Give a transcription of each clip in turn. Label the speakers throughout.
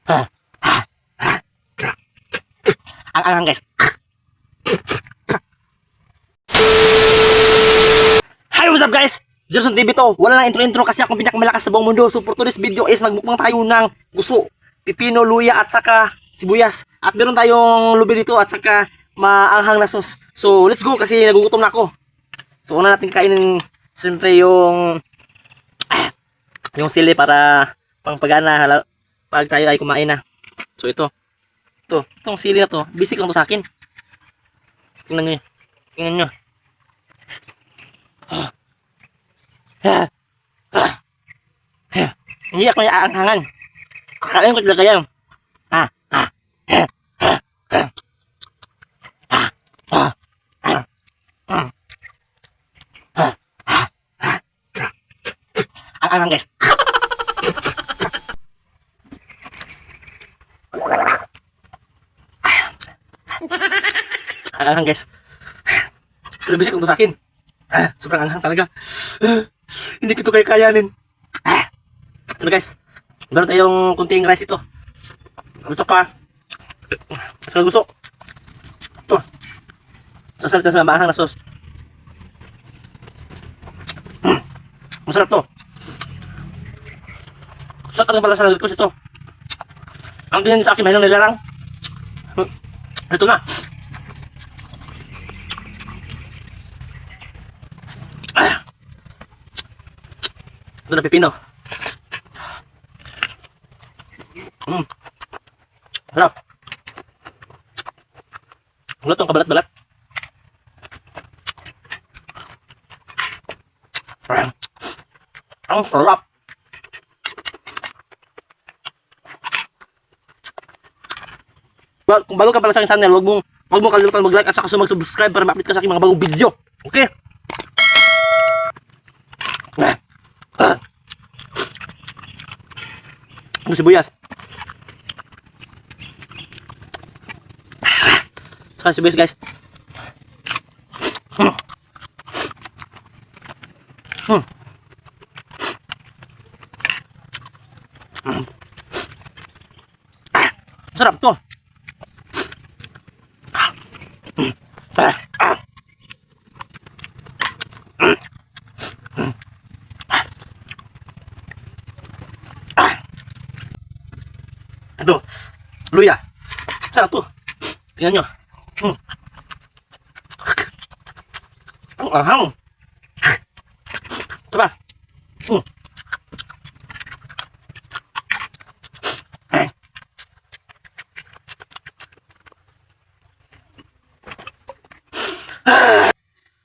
Speaker 1: Ang anghang guys. Hi, what's up guys? Jerson TV to. Wala nang intro-intro kasi akong pinakamalakas sa buong mundo. So for today's video is magmukbang tayo ng guso, pipino, luya at saka sibuyas. At meron tayong lubi dito at saka maanghang na sauce. So let's go kasi nagugutom na ako. So una natin kainin siyempre yung sili para pangpagana pag tayo ay kumain na. So itong sili na to, basic lang to sa akin. Tingnan nyo. Tingnan nyo. Hindi ako yung aanghangan. Kakain ko talaga yan. Ang anghang guys. Ang anghang guys. Pero bisik lang to sa akin. Sobrang anghang talaga. Hindi ko ito kayanin. Ano guys, meron tayong kunting rice ito. Ito pa. Sa gusto. Ito. Sasalit na sa maanghang na sauce. Masarap to. Sa talaga pala sa nagkos ito. Ang ganyan sa akin, may nang nilarang. Ito na. Ito na pipino. Harap. Wala itong kabalat-balat. Ang sarap. Kung bago ka pala sa aking channel, huwag mong kalimutan mag-like at saka mag-subscribe para ma-update ka sa aking mga bagong video. Okay? Ang sibuyas. Saka sibuyas guys. Sarap to. Ito, luya. Sarap to. Tingnan nyo. Ang ahang. Ito ba?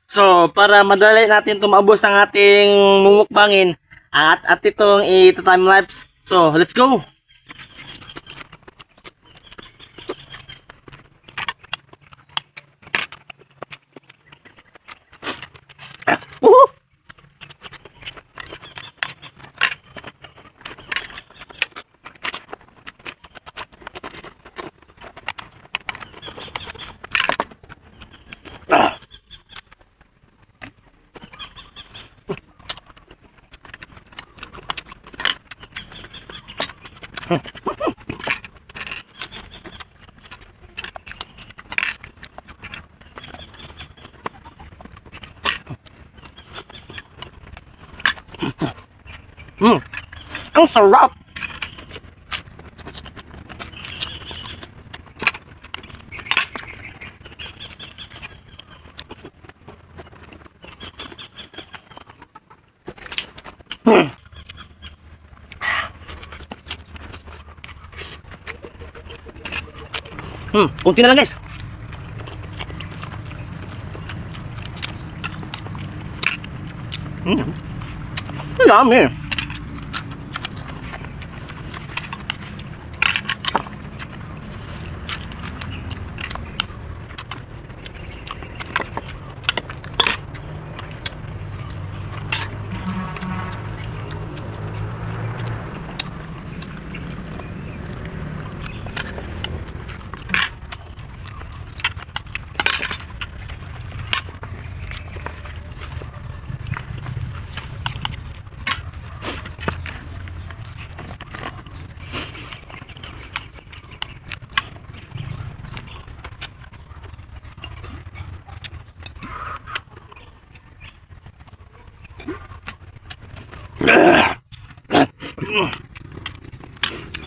Speaker 1: So, para madali natin tumabos ng ating mumukbangin at itong time lapse. So, let's go. Ang sarap. Kunti na lang guys. Dami.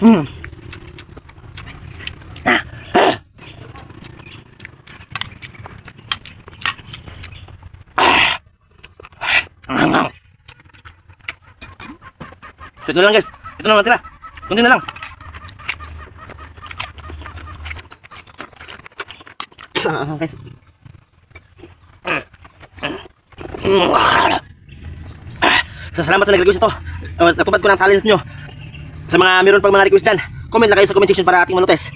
Speaker 1: Hmm. Ito na lang guys. Ito na lang natira. Kunti na lang. Guys. Salamat sa nag-request ito. Natupad ko ng challenge nyo. Sa mga meron pang mga request dyan, comment lang kayo sa comment section para ating manotes.